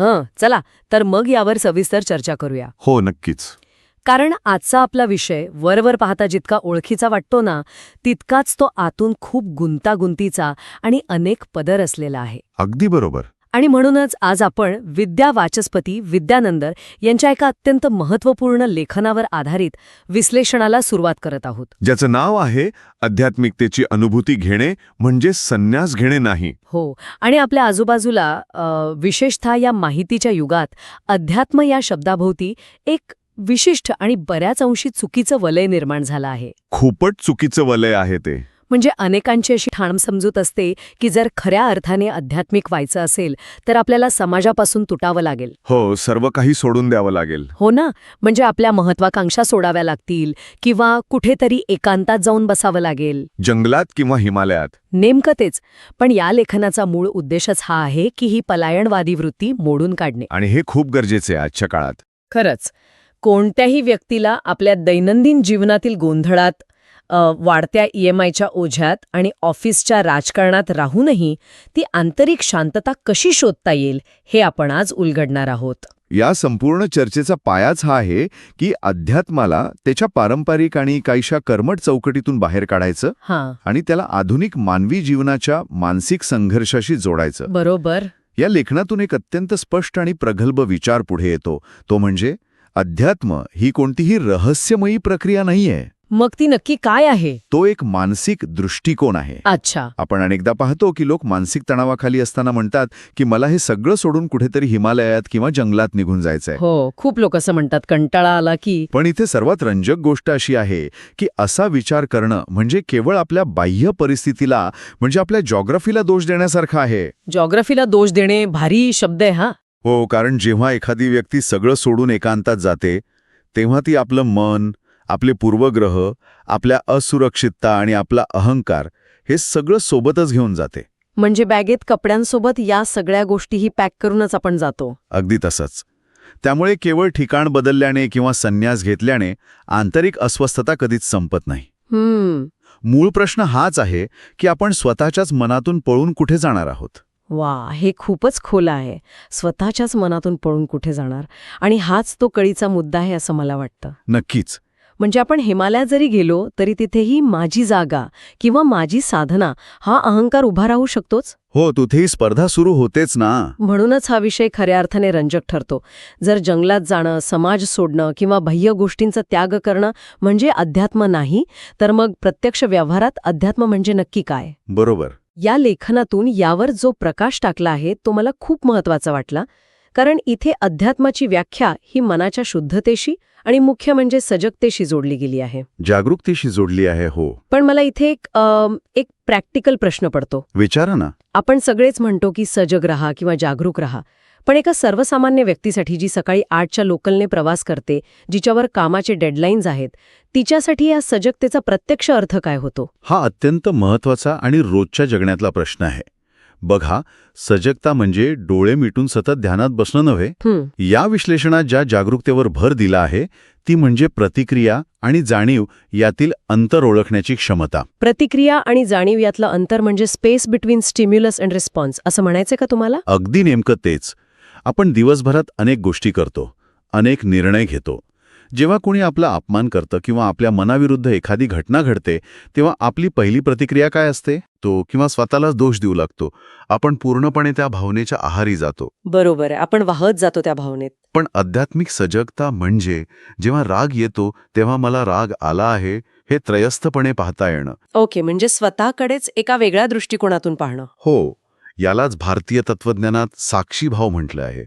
चला तर मग यावर सविस्तर चर्चा करूया. हो, नक्कीच. कारण आजचा आपला विषय वरवर पाहता जितका ओळखीचा वाटतो ना, तितकाच तो आतून खूप गुंतागुंतीचा आणि अनेक पदर असलेला आहे. अगदी बरोबर. आणि म्हणूनच आज आपण विद्या वाचस्पती विद्यानंदर यांच्या एका अत्यंत महत्त्वपूर्ण लेखनावर आधारित विश्लेषणाला सुरुवात करत आहोत, ज्याचं नाव आहे आध्यात्मिकतेची अनुभूती घेणे म्हणजे संन्यास घेणे नाही. हो. आणि आपल्या आजूबाजूला विशेषतः या माहितीच्या युगात अध्यात्म या शब्दाभोवती एक विशिष्ट आणि बऱ्याच अंशी चुकीचं वलय निर्माण झालं आहे. खूपच चुकीचं वलय आहे ते. म्हणजे अनेकांची अशी ठाम समजूत असते की जर खऱ्या अर्थाने आध्यात्मिक व्हायचं असेल तर आपल्याला समाजापासून तुटावं लागेल. हो, सर्व काही सोडून द्यावं लागेल. हो ना, म्हणजे आपल्या महत्वाकांक्षा सोडाव्या लागतील किंवा कुठेतरी एकांतात जाऊन बसावं लागेल, जंगलात किंवा हिमालयात. नेमकं तेच. पण या लेखनाचा मूळ उद्देशच हा आहे की ही पलायनवादी वृत्ती मोडून काढणे. आणि हे खूप गरजेचे आहे आजच्या काळात. खरंच, कोणत्याही व्यक्तीला आपल्या दैनंदिन जीवनातील गोंधळात, वाढत्या EMIच्या ओझ्यात आणि ऑफिसच्या राजकारणात राहूनही ती आंतरिक शांतता कशी शोधता येईल हे आपण आज उलगडणार आहोत. या संपूर्ण चर्चेचा पायाच हा आहे की अध्यात्माला त्याच्या पारंपरिक आणि काहीशा कर्मठ चौकटीतून बाहेर काढायचं आणि त्याला आधुनिक मानवी जीवनाच्या मानसिक संघर्षाशी जोडायचं. बरोबर. या लेखनातून एक अत्यंत स्पष्ट आणि प्रगल्भ विचार पुढे येतो, तो म्हणजे अध्यात्म ही कोणतीही रहस्यमयी प्रक्रिया नाहीये. मग ती नक्की काय आहे? तो एक मानसिक दृष्टिकोन आहे. अच्छा. आपण अनेकदा पाहतो की लोक मानसिक तणावाखाली असताना म्हणतात की मला हे सगळं सोडून कुठेतरी हिमालयात किंवा जंगलात निघून जायचंय. हो, खूप लोक असं म्हणतात, कंटाळा आला की. पण इथे सर्वात रंजक गोष्ट अशी आहे की असा विचार करणं म्हणजे केवळ आपल्या बाह्य परिस्थितीला, म्हणजे आपल्या जॉग्राफीला दोष देण्यासारखं आहे. जॉग्राफीला दोष देणे भारी शब्द आहे हा. हो, कारण जेव्हा एखादी व्यक्ती सगळं सोडून एकांतात जाते तेव्हा ती आपलं मन, आपले पूर्वग्रह, आपल्या असुरक्षितता आणि आपला अहंकार हे सगळं सोबतच घेऊन जाते. म्हणजे बॅगेत कपड्यांसोबत या सगळ्या गोष्टीही पॅक करूनच आपण जातो. अगदी तसंच. त्यामुळे केवळ ठिकाण बदलल्याने किंवा संन्यास घेतल्याने आंतरिक अस्वस्थता कधीच संपत नाही. मूळ प्रश्न हाच आहे की आपण स्वतःच्याच मनातून पळून कुठे जाणार आहोत. वा, हे खूपच खोल आहे. स्वतःच्याच मनातून पळून कुठे जाणार, आणि हाच तो कळीचा मुद्दा आहे असं मला वाटतं. नक्कीच. म्हणजे आपण हिमालयात जरी गेलो तरी तिथेही माझी जागा किंवा माझी साधना हा अहंकार उभा राहू शकतोच. हो, तिथेही स्पर्धा सुरू होतेच ना. म्हणूनच हा विषय खऱ्या अर्थाने रंजक ठरतो. जर जंगलात जाणं, समाज सोडणं किंवा बाह्य गोष्टींचा त्याग करणं म्हणजे अध्यात्म नाही, तर मग प्रत्यक्ष व्यवहारात अध्यात्म म्हणजे नक्की काय? बरोबर. या लेखनातून यावर जो प्रकाश टाकला आहे तो मला खूप महत्वाचा वाटला, कारण इथे अध्यात्माची व्याख्या ही मनाच्या शुद्धतेशी आणि मुख्य म्हणजे सजगतेशी जोडली गेली आहे, जागरूकतेशी जोडली आहे. हो. पण मला इथे एक प्रॅक्टिकल प्रश्न पडतो. विचारा ना. आपण सगळेच म्हणतो की सजग रहा किंवा जागरूक रहा, पण एका सर्वसामान्य व्यक्तीसाठी जी सकाळी 8च्या लोकलने प्रवास करते, जिच्यावर कामाचे डेडलाईन्स आहेत, तिच्यासाठी या सजगतेचा प्रत्यक्ष अर्थ काय होतो? हा अत्यंत महत्वाचा आणि रोजच्या जगण्यातला प्रश्न आहे. बघा, सजगता म्हणजे डोळे मिटून सतत ध्यानात बसणं नव्हे. या विश्लेषणात ज्या जागरूकतेवर भर दिला आहे ती म्हणजे प्रतिक्रिया आणि जाणीव यातील अंतर ओळखण्याची क्षमता. प्रतिक्रिया आणि जाणीव यातलं अंतर म्हणजे space between stimulus and response असं म्हणायचं का तुम्हाला? अगदी नेमकं तेच. आपण दिवसभरात अनेक गोष्टी करतो, अनेक निर्णय घेतो. जेव्हा कोणी आपला अपमान करतं किंवा आपल्या मनाविरुद्ध एखादी घटना घडते तेव्हा आपली पहिली प्रतिक्रिया काय असते? तो किंवा स्वतःलाच दोष देऊ लागतो. आपण पूर्णपणे त्या भावनेच्या आहारी जातो. बरोबर आहे, आपण वाहत जातो त्या भावनेत. पण आध्यात्मिक सजगता म्हणजे जेव्हा राग येतो तेव्हा मला राग आला आहे हे त्रयस्थपणे पाहता येणं. ओके, म्हणजे स्वतःकडेच एका वेगळ्या दृष्टिकोनातून पाहणं. हो, यालाच भारतीय तत्वज्ञानात साक्षी भाव म्हटलं आहे.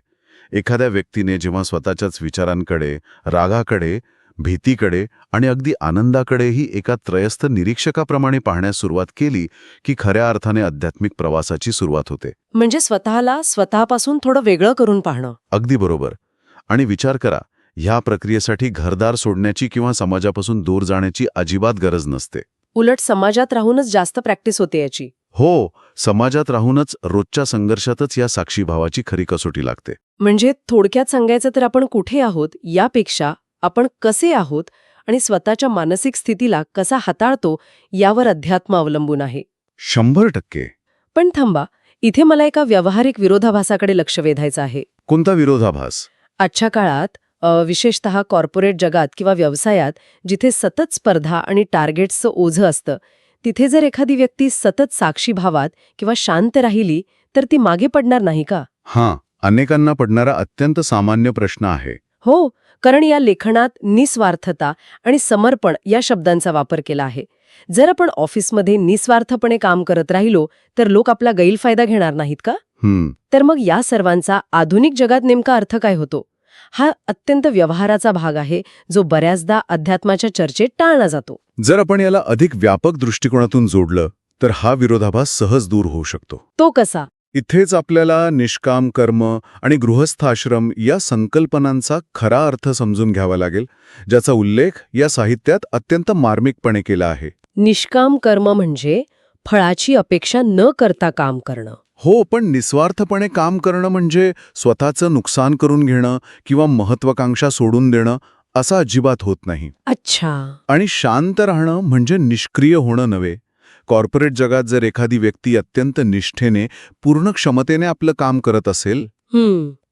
एखाद्या व्यक्तीने जेव्हा स्वतःच्याच विचारांकडे, रागाकडे, भीतीकडे आणि अगदी आनंदाकडेही एका त्रयस्थ निरीक्षकाप्रमाणे पाहण्यास सुरुवात केली की खऱ्या अर्थाने आध्यात्मिक प्रवासाची सुरुवात होते. म्हणजे स्वतःला स्वतःपासून थोडं वेगळं करून पाहणं. अगदी बरोबर. आणि विचार करा, ह्या प्रक्रियेसाठी घरदार सोडण्याची किंवा समाजापासून दूर जाण्याची अजिबात गरज नसते. उलट समाजात राहूनच जास्त प्रॅक्टिस होते याची. हो, समाजात राहूनच रोजच्या संघर्षातच या साक्षीभावाची खरी कसोटी लागते. म्हणजे थोडक्यात सांगायचं तर आपण कुठे आहोत यापेक्षा आपण कसे आहोत आणि स्वतःच्या मानसिक स्थितीला कसा हाताळतो यावर अध्यात्म अवलंबून आहे. 100%. पण थांबा, इथे मला एका व्यावहारिक विरोधाभासाकडे लक्ष वेधायचं आहे. कोणता विरोधाभास? आजच्या काळात विशेषतः कॉर्पोरेट जगात किंवा व्यवसायात जिथे सतत स्पर्धा आणि टार्गेट्सचं ओझं असतं, तिथे जर एखादी व्यक्ती सतत साक्षीभावात किंवा शांत राहिली तर ती मागे पडणार नाही का? हां, अनेकांना पडणारा अत्यंत सामान्य प्रश्न आहे. हो, कारण या लेखनात निस्वार्थता आणि समर्पण या शब्दांचा वापर केला आहे. जर आपण ऑफिसमध्ये निस्वार्थपणे काम करत राहिलो तर लोक आपला गैरफायदा घेणार नाहीत का? तर मग या सर्वांचा आधुनिक जगात नेमका अर्थ काय होतो? हा अत्यंत व्यवहाराचा भाग आहे जो बऱ्याचदा अध्यात्माच्या चर्चेत टाळला जातो. जर आपण याला अधिक व्यापक दृष्टिकोनातून जोडलं तर हा विरोधाभास सहज दूर होऊ शकतो. तो कसा? इथेच आपल्याला निष्काम कर्म आणि गृहस्थाश्रम या संकल्पनांचा खरा अर्थ समजून घ्यावा लागेल, ज्याचा उल्लेख या साहित्यात अत्यंत मार्मिकपणे केला आहे. निष्काम कर्म म्हणजे फळाची अपेक्षा न करता काम करणं. हो, पण निस्वार्थपणे काम करणं म्हणजे स्वतःचं नुकसान करून घेणं किंवा महत्वाकांक्षा सोडून देणं असं अजिबात होत नाही. अच्छा. आणि शांत राहणं म्हणजे निष्क्रिय होणं नव्हे. कॉर्पोरेट जगात जर एखादी व्यक्ती अत्यंत निष्ठेने, पूर्ण क्षमतेने आपलं काम करत असेल,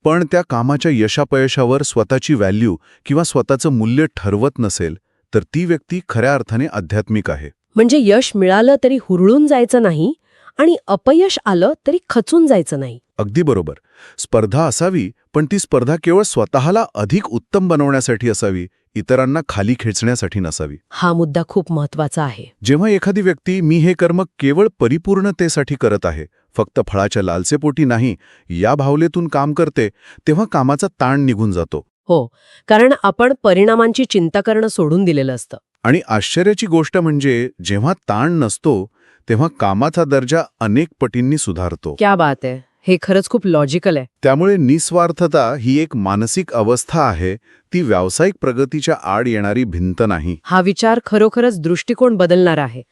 पण त्या कामाच्या यशापयशावर स्वतःची व्हॅल्यू किंवा स्वतःचं मूल्य ठरवत नसेल, तर ती व्यक्ती खऱ्या अर्थाने आध्यात्मिक आहे. म्हणजे यश मिळालं तरी हुरळून जायचं नाही आणि अपयश आलं तरी खचून जायचं नाही. अगदी बरोबर. स्पर्धा असावी, पण ती स्पर्धा केवळ स्वतःला अधिक उत्तम बनवण्यासाठी असावी, इतरांना खाली खेचण्यासाठी नसावी. हा मुद्दा खूप महत्वाचा आहे. जेव्हा एखादी व्यक्ती मी हे कर्म केवळ परिपूर्णतेसाठी करत आहे, फक्त फळाच्या लालसेपोटी नाही, या भावनेतून काम करते, तेव्हा कामाचा ताण निघून जातो. हो, कारण आपण परिणामांची चिंता करणं सोडून दिलेलं असतं. आणि आश्चर्याची गोष्ट म्हणजे जेव्हा ताण नसतो तेव्हा कामाचा दर्जा अनेक पटींनी सुधारतो. क्या बात आहे. हे खरंच खूप लॉजिकल आहे. त्यामुळे निस्वार्थता ही एक मानसिक अवस्था आहे, ती व्यावसायिक प्रगतीच्या आड येणारी भिंत नाही. हा विचार खरोखरच दृष्टिकोन बदलणार आहे.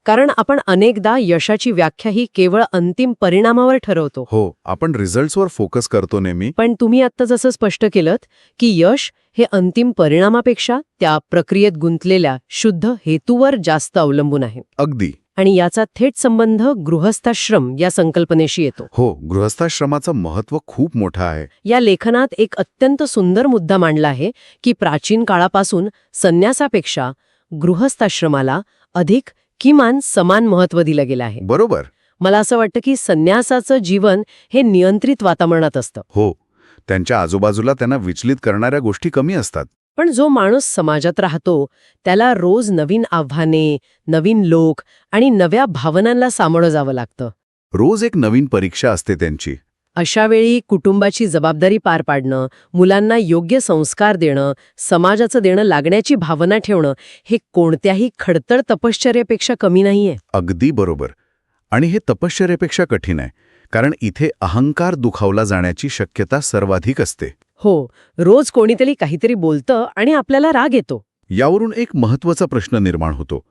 कारण आपण अनेकदा यशाची व्याख्या ही केवळ अंतिम परिणामावर ठरवतो. हो, आपण रिझल्ट्सवर फोकस करतो नेहमी. पण तुम्ही आत्ता जसं स्पष्ट केलंत की यश हे अंतिम परिणामापेक्षा त्या प्रक्रियेत गुंतलेल्या शुद्ध हेतूवर जास्त अवलंबून आहे. अगदी. आणि याचा थेट संबंध गृहस्थाश्रम या संकल्पनेशी येतो. हो, गृहस्थाश्रमाचं महत्त्व खूप मोठं आहे. या लेखनात एक अत्यंत सुंदर मुद्दा मांडला आहे की प्राचीन काळापासून संन्यासापेक्षा गृहस्थाश्रमाला अधिक किमान समान महत्त्व दिलं गेलं आहे. बरोबर. मला असं वाटतं की संन्यासाचं जीवन हे नियंत्रित वातावरणात असतं. हो, त्यांच्या आजूबाजूला त्यांना विचलित करणाऱ्या गोष्टी कमी असतात. पण जो माणूस समाजात राहतो त्याला रोज नवीन आव्हाने, नवीन लोक आणि नव्या भावनांना सामोरं जावं लागतं. रोज एक नवीन परीक्षा असते त्यांची. अशा वेळी कुटुंबाची जबाबदारी पार पाडणं, मुलांना योग्य संस्कार देणं, समाजाचं देणं लागण्याची भावना ठेवणं हे कोणत्याही खडतर तपश्चर्येपेक्षा कमी नाहीये. अगदी बरोबर. आणि हे तपश्चर्येपेक्षा कठीण आहे, कारण इथे अहंकार दुखावला जाण्याची शक्यता सर्वाधिक असते. हो, रोज कोणीतरी काहीतरी बोलतं आणि आपल्याला राग येतो. यावरून एक महत्त्वाचा प्रश्न निर्माण होतो,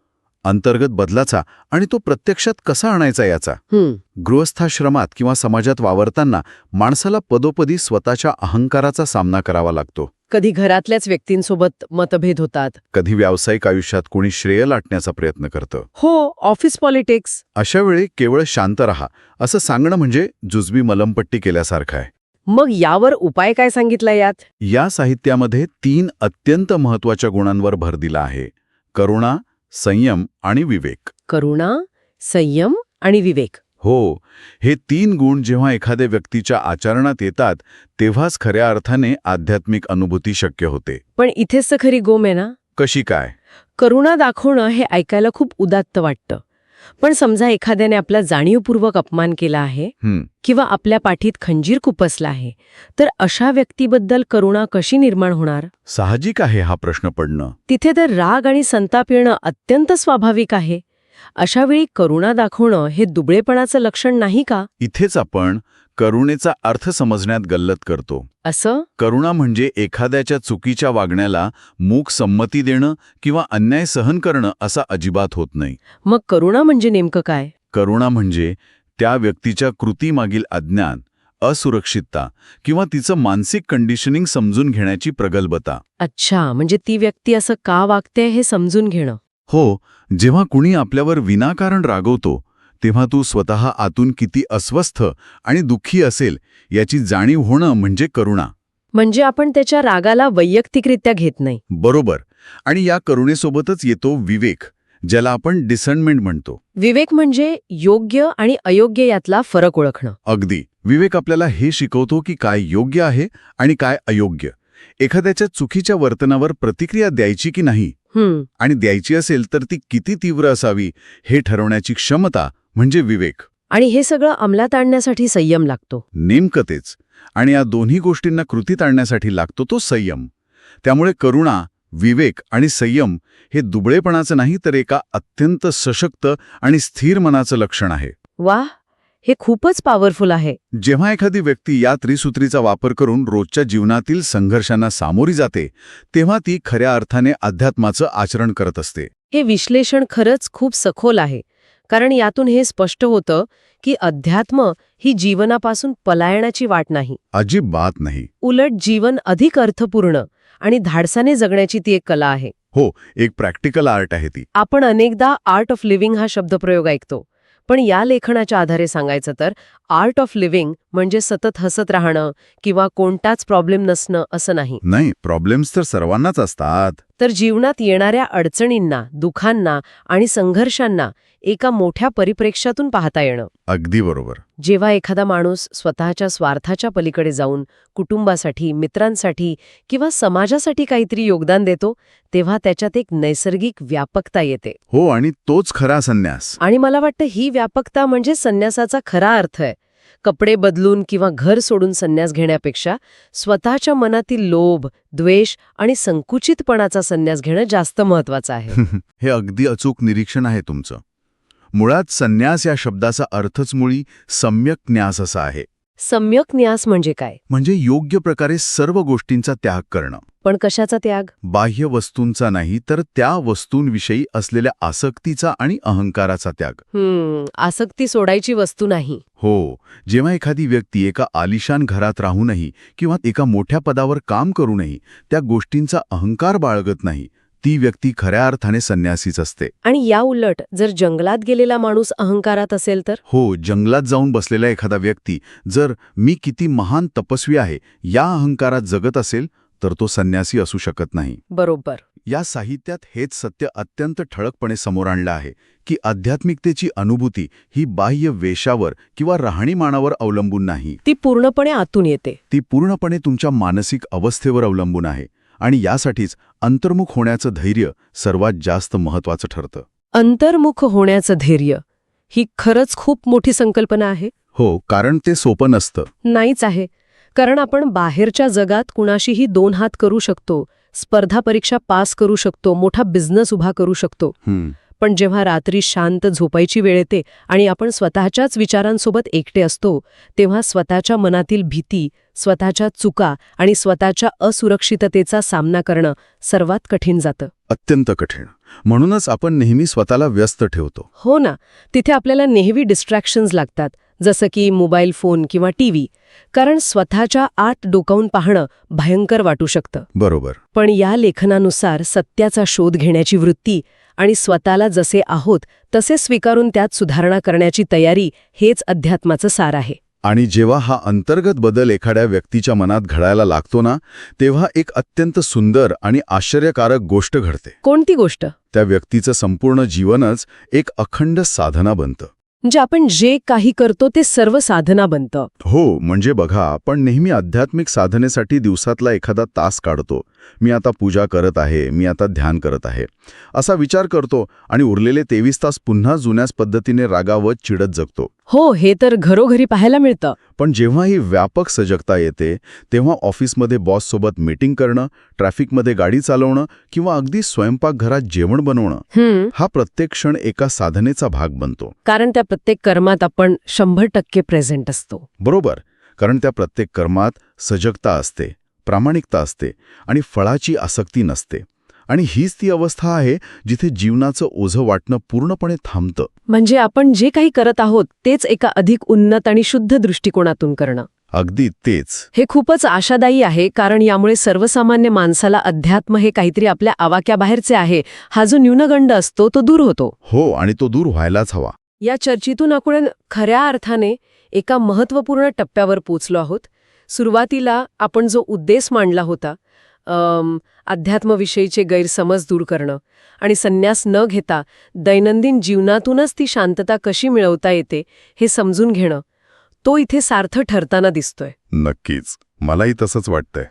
अंतर्गत बदलाचा, आणि तो प्रत्यक्षात कसा आणायचा याचा. गृहस्थाश्रमात किंवा समाजात वावरताना माणसाला पदोपदी स्वतःच्या अहंकाराचा सामना करावा लागतो. कधी घरातल्याच व्यक्तींसोबत मतभेद होतात. कधी व्यावसायिक आयुष्यात कोणी श्रेय लाटण्याचा प्रयत्न करतं. हो, ऑफिस पॉलिटिक्स. अशा वेळी केवळ शांत रहा असं सांगणं म्हणजे जुजबी मलमपट्टी केल्यासारखं आहे. मग यावर उपाय काय सांगितला यात? या साहित्यामध्ये 3 अत्यंत महत्त्वाच्या गुणांवर भर दिला आहे: करुणा, संयम आणि विवेक. करुणा, संयम आणि विवेक. हो, हे 3 गुण जेव्हा एखाद्या व्यक्तीच्या आचरणात येतात तेव्हाच खऱ्या अर्थाने आध्यात्मिक अनुभूती शक्य होते. पण इथेच तर खरी गोम आहे ना. कशी काय? करुणा दाखवणं हे ऐकायला खूप उदात्त वाटतं. पण समजा एखाद्याने आपला जाणीवपूर्वक अपमान केला आहे किंवा आपल्या पाठीत खंजीर खुपसला आहे, तर अशा व्यक्तीबद्दल करुणा कशी निर्माण होणार? साहजिक आहे हा प्रश्न पडणं. तिथे तर राग आणि संताप येणं अत्यंत स्वाभाविक आहे. अशा वेळी करुणा दाखवणं हे दुबळेपणाचं लक्षण नाही का? इथेच आपण करुणेचा अर्थ समजण्यात गल्लत करतो. असं? करुणा म्हणजे एखाद्याच्या चुकीच्या वागण्याला मूक संमती देणं किंवा अन्याय सहन करणं असा अजिबात होत नाही. मग करुणा म्हणजे नेमकं काय? करुणा म्हणजे त्या व्यक्तीच्या कृतीमागील अज्ञान, असुरक्षितता किंवा तिचं मानसिक कंडिशनिंग समजून घेण्याची प्रगल्भता. अच्छा, म्हणजे ती व्यक्ती असं का वागते हे समजून घेणं. हो, जेव्हा कुणी आपल्यावर विनाकारण रागवतो तेव्हा तू स्वतः आतून किती अस्वस्थ आणि दुःखी असेल याची जाणीव होणं म्हणजे करुणा. म्हणजे आपण त्याच्या रागाला वैयक्तिकरित्या घेत नाही. बरोबर. आणि या करुणेसोबतच येतो विवेक, ज्याला आपण डिसर्नमेंट म्हणतो. विवेक म्हणजे योग्य आणि अयोग्य यातला फरक ओळखणं. अगदी. विवेक आपल्याला हे शिकवतो की काय योग्य आहे आणि काय अयोग्य. एखाद्याच्या चुकीच्या वर्तनावर प्रतिक्रिया द्यायची की नाही, आणि द्यायची असेल तर ती किती तीव्र असावी हे ठरवण्याची क्षमता म्हणजे विवेक. आणि हे सगळं अंमलात आणण्यासाठी संयम लागतो. नेमकं तेच. आणि या दोन्ही गोष्टींना कृतीत आणण्यासाठी लागतो तो संयम. त्यामुळे करुणा, विवेक आणि संयम हे दुबळेपणाचं नाही तर एका अत्यंत सशक्त आणि स्थिर मनाचं लक्षण आहे. वाह, हे खूपच पॉवरफुल आहे. जेव्हा एखादी व्यक्ती या त्रिसूत्रीचा वापर करून रोजच्या जीवनातील संघर्षांना सामोरी जाते, तेव्हा ती खऱ्या अर्थाने अध्यात्माचं आचरण करत असते. हे विश्लेषण खरंच खूप सखोल आहे, कारण यातून हे स्पष्ट होतं की अध्यात्म ही जीवनापासून पलायनाची वाट नाही. अजिबात नाही. उलट जीवन अधिक अर्थपूर्ण आणि धाडसाने जगण्याची ती एक कला आहे. हो, एक प्रॅक्टिकल आर्ट आहे ती. आपण अनेकदा आर्ट ऑफ लिव्हिंग हा शब्दप्रयोग ऐकतो, पण या लेखनाच्या आधारे सांगायचं तर आर्ट ऑफ लिव्हिंग म्हणजे सतत हसत राहणं किंवा कोणताच प्रॉब्लेम नसणं असं नाही. नाही, प्रॉब्लेम्स तर सर्वांनाच असतात. तर जीवनात येणाऱ्या अडचणींना, दुःखांना आणि संघर्षांना एका मोठ्या परिप्रेक्ष्यातून पाहता येणं. अगदी बरोबर. जेव्हा एखादा माणूस स्वतःच्या स्वार्थाच्या पलीकडे जाऊन कुटुंबासाठी, मित्रांसाठी किंवा समाजासाठी काहीतरी योगदान देतो, तेव्हा त्याच्यात एक नैसर्गिक व्यापकता येते. हो, आणि तोच खरा संन्यास. आणि मला वाटतं ही व्यापकता म्हणजे संन्यासाचा खरा अर्थ आहे. कपडे बदलून किंवा घर सोडून संन्यास घेण्यापेक्षा स्वतःच्या मनातील लोभ, द्वेष आणि संकुचितपणाचा संन्यास घेणं जास्त महत्वाचं आहे. हे अगदी अचूक निरीक्षण आहे तुमचं. मुळात संन्यास या शब्दाचा अर्थच मुळी सम्यक न्यास असा आहे. सम्यक न्यास म्हणजे काय? म्हणजे योग्य प्रकारे सर्व गोष्टींचा त्याग करणं. पण कशाचा त्याग? बाह्य वस्तूंचा नाही, तर त्या वस्तूंविषयी असलेल्या आसक्तीचा आणि अहंकाराचा त्याग. आसक्ती सोडायची वस्तू नाही. हो. जेव्हा एखादी व्यक्ती एका आलिशान घरात राहूनही किंवा एका मोठ्या पदावर काम करूनही त्या गोष्टींचा अहंकार बाळगत नाही, ती व्यक्ती खऱ्या अर्थाने संन्यासीच असते. आणि या उलट जर जंगलात गेलेला माणूस अहंकारात असेल तर? हो, जंगलात जाऊन बसलेला एखादा व्यक्ती जर मी किती महान तपस्वी आहे या अहंकारात जगत असेल तर तो संन्यासी असू शकत नाही. बरोबर. या साहित्यात हेच सत्य अत्यंत ठळकपणे समोर आणलं आहे की आध्यात्मिकतेची अनुभूती ही बाह्य वेशावर किंवा राहणीमानावर अवलंबून नाही. ती पूर्णपणे आतून येते. ती पूर्णपणे तुमच्या मानसिक अवस्थेवर अवलंबून आहे. आणि यासाठीच अंतर्मुख होण्याचं धैर्य सर्वात जास्त महत्वाचं ठरतं. अंतर्मुख होण्याचं धैर्य ही खरंच खूप मोठी संकल्पना आहे. हो, कारण ते सोपं नसतं. नाहीच आहे. कारण आपण बाहेरच्या जगात कुणाशीही 2 हात करू शकतो, स्पर्धा परीक्षा पास करू शकतो, मोठा बिझनेस उभा करू शकतो. पण जेव्हा रात्री शांत झोपायची वेळ येते आणि आपण स्वतःच्याच विचारांसोबत एकटे असतो, तेव्हा स्वतःच्या मनातील भीती, स्वतःच्या चुका आणि स्वतःच्या असुरक्षिततेचा सामना करणं सर्वात कठीण जातं. अत्यंत कठीण. म्हणूनच आपण नेहमी स्वतःला व्यस्त ठेवतो. हो ना. तिथे आपल्याला नेहमी डिस्ट्रॅक्शन्स लागतात, जसं की मोबाईल फोन किंवा टीव्ही. कारण स्वतःच्या आत डोकावून पाहणं भयंकर वाटू शकतं. बरोबर. पण या लेखनानुसार सत्याचा शोध घेण्याची वृत्ती आणि स्वतःला जसे आहोत तसे स्वीकारून त्यात सुधारणा करण्याची तयारी हेच अध्यात्माचं सार आहे. आणि जेव्हा हा अंतर्गत बदल एखाद्या व्यक्तीच्या मनात घडायला लागतो ना, तेव्हा एक अत्यंत सुंदर आणि आश्चर्यकारक गोष्ट घडते. कोणती गोष्ट? त्या व्यक्तीचं संपूर्ण जीवनच एक अखंड साधना बनतं. म्हणजे आपण जे काही करतो ते सर्व साधना बनतं. हो, म्हणजे बघा, आपण नेहमी आध्यात्मिक साधनेसाठी दिवसातला एखादा तास काढतो. मी आता पूजा करत आहे, मी आता ध्यान करत आहे, असा विचार करतो आणि उरलेले 23 तास पुन्हा जुन्याच पद्धतीने रागावत चिडत जगतो. हो, हे तर घरोघरी पाहायला मिळतं. पण जेव्हा ही व्यापक सजगता येते, तेव्हा ऑफिसमध्ये बॉससोबत मीटिंग करणं, ट्रॅफिकमध्ये गाडी चालवणं किंवा अगदी स्वयंपाकघरात जेवण बनवणं, हा प्रत्येक क्षण एका साधनेचा भाग बनतो. कारण त्या प्रत्येक कर्मात आपण 100% प्रेझेंट असतो. बरोबर. कारण त्या प्रत्येक कर्मात सजगता असते, प्रामाणिकता असते आणि फळाची आसक्ती नसते. आणि हीच ती अवस्था आहे जिथे जीवनाचं ओझं वाटणं पूर्णपणे थांबतं. म्हणजे आपण जे काही करत आहोत तेच एका अधिक उन्नत आणि शुद्ध दृष्टिकोनातून करणं. अगदी तेच. हे खूपच आशादायी आहे, कारण यामुळे सर्वसामान्य माणसाला अध्यात्म हे काहीतरी आपल्या आवाक्याबाहेरचे आहे हा जो न्यूनगंड असतो तो दूर होतो. हो, आणि तो दूर व्हायलाच हवा. या चर्चेतून आपण खऱ्या अर्थाने एका महत्त्वपूर्ण टप्प्यावर पोचलो आहोत. सुरुवातीला आपण जो उद्देश मांडला होता, अध्यात्मविषयीचे गैरसमज दूर करणं आणि संन्यास न घेता दैनंदिन जीवनातूनच ती शांतता कशी मिळवता येते हे समजून घेणं, तो इथे सार्थ ठरताना दिसतोय. नक्कीच, मलाही तसंच वाटतंय.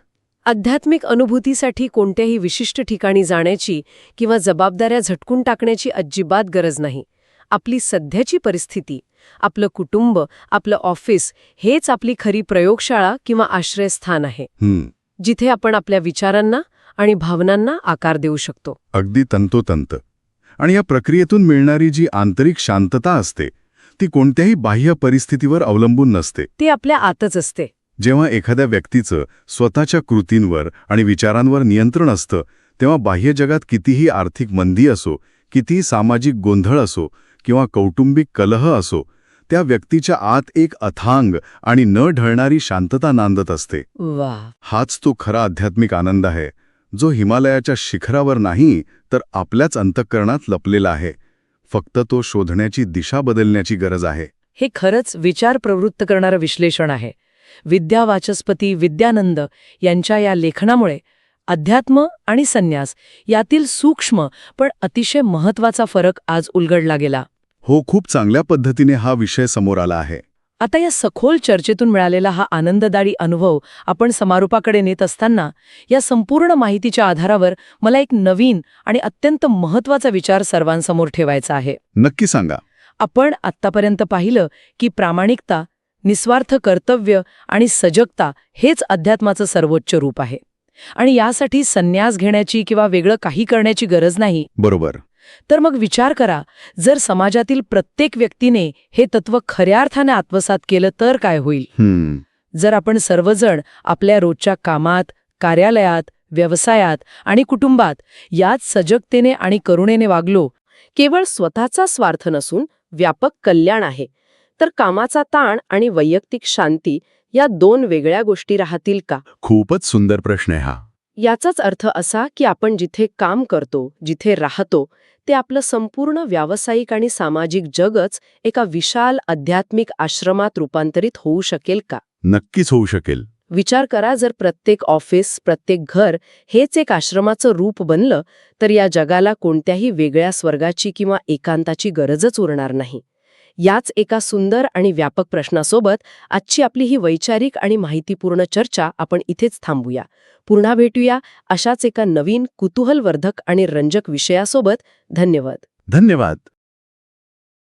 आध्यात्मिक अनुभूतीसाठी कोणत्याही विशिष्ट ठिकाणी जाण्याची किंवा जबाबदाऱ्या झटकून टाकण्याची अजिबात गरज नाही. आपली सध्याची परिस्थिती, आपलं कुटुंब, आपलं ऑफिस हेच आपली खरी प्रयोगशाळा किंवा आश्रयस्थान आहे, जिथे आपण आपल्या विचारांना आणि भावनांना आकार देऊ शकतो. अगदी तंतोतंत. आणि या प्रक्रियेतून मिळणारी जी आंतरिक शांतता असते ती कोणत्याही बाह्य परिस्थितीवर अवलंबून नसते. ती आपल्या आतच असते. जेव्हा एखाद्या व्यक्तीचं स्वतःच्या कृतींवर आणि विचारांवर नियंत्रण असतं, तेव्हा बाह्य जगात कितीही आर्थिक मंदी असो, कितीही सामाजिक गोंधळ असो किंवा कौटुंबिक कलह असो, त्या व्यक्तीच्या आत एक अथांग आणि न ढळणारी शांतता नांदत असते. वा, हाच तो खरा आध्यात्मिक आनंद आहे, जो हिमालयाच्या शिखरावर नाही तर आपल्याच अंतःकरणात लपलेला आहे. फक्त तो शोधण्याची दिशा बदलण्याची गरज आहे. हे खरंच विचार प्रवृत्त करणारं विश्लेषण आहे. विद्यावाचस्पती विद्यानंद यांच्या या लेखनामुळे अध्यात्म आणि संन्यास यातील सूक्ष्म पण अतिशय महत्वाचा फरक आज उलगडला गेला. हो, खूप चांगल्या पद्धतीने हा विषय समोर आला आहे. आता या सखोल चर्चेतून मिळालेला हा आनंददायी अनुभव आपण समारोपाकडे नेत असताना या संपूर्ण माहितीच्या आधारावर मला एक नवीन आणि अत्यंत महत्वाचा विचार सर्वांसमोर ठेवायचा आहे. नक्की सांगा. आपण आत्तापर्यंत पाहिलं की प्रामाणिकता, निस्वार्थ कर्तव्य आणि सजगता हेच अध्यात्माचं सर्वोच्च रूप आहे. आणि यासाठी संन्यास घेण्याची किंवा वेगळं काही करण्याची गरज नाही. बरोबर. तर मग विचार करा, जर समाजातील प्रत्येक व्यक्तीने हे तत्व खऱ्या अर्थाने आत्मसात केलं तर काय होईल? जर आपण सर्वजण आपल्या रोजच्या कामात, कार्यालयात, व्यवसायात आणि कुटुंबात याच सजगतेने आणि करुणेने वागलो, केवळ स्वतःचा स्वार्थ नसून व्यापक कल्याण आहे, तर कामाचा ताण आणि वैयक्तिक शांती या दोन वेगळ्या गोष्टी राहतील का? खूपच सुंदर प्रश्न आहे हा. याचाच अर्थ असा की आपण जिथे काम करतो, जिथे राहतो, ते आपलं संपूर्ण व्यावसायिक आणि सामाजिक जगच एका विशाल आध्यात्मिक आश्रमात रूपांतरित होऊ शकेल का? नक्कीच होऊ शकेल. विचार करा, जर प्रत्येक ऑफिस, प्रत्येक घर हेच एक आश्रमाचं रूप बनलं, तर या जगाला कोणत्याही वेगळ्या स्वर्गाची किंवा एकांताची गरजच उरणार नाही. याच एका सुंदर आणि व्यापक प्रश्नासोबत आजची आपली ही वैचारिक आणि माहितीपूर्ण चर्चा आपण इथेच थांबूया. पुन्हा भेटूया अशाच एका नवीन कुतूहलवर्धक आणि रंजक विषयासोबत. धन्यवाद. धन्यवाद.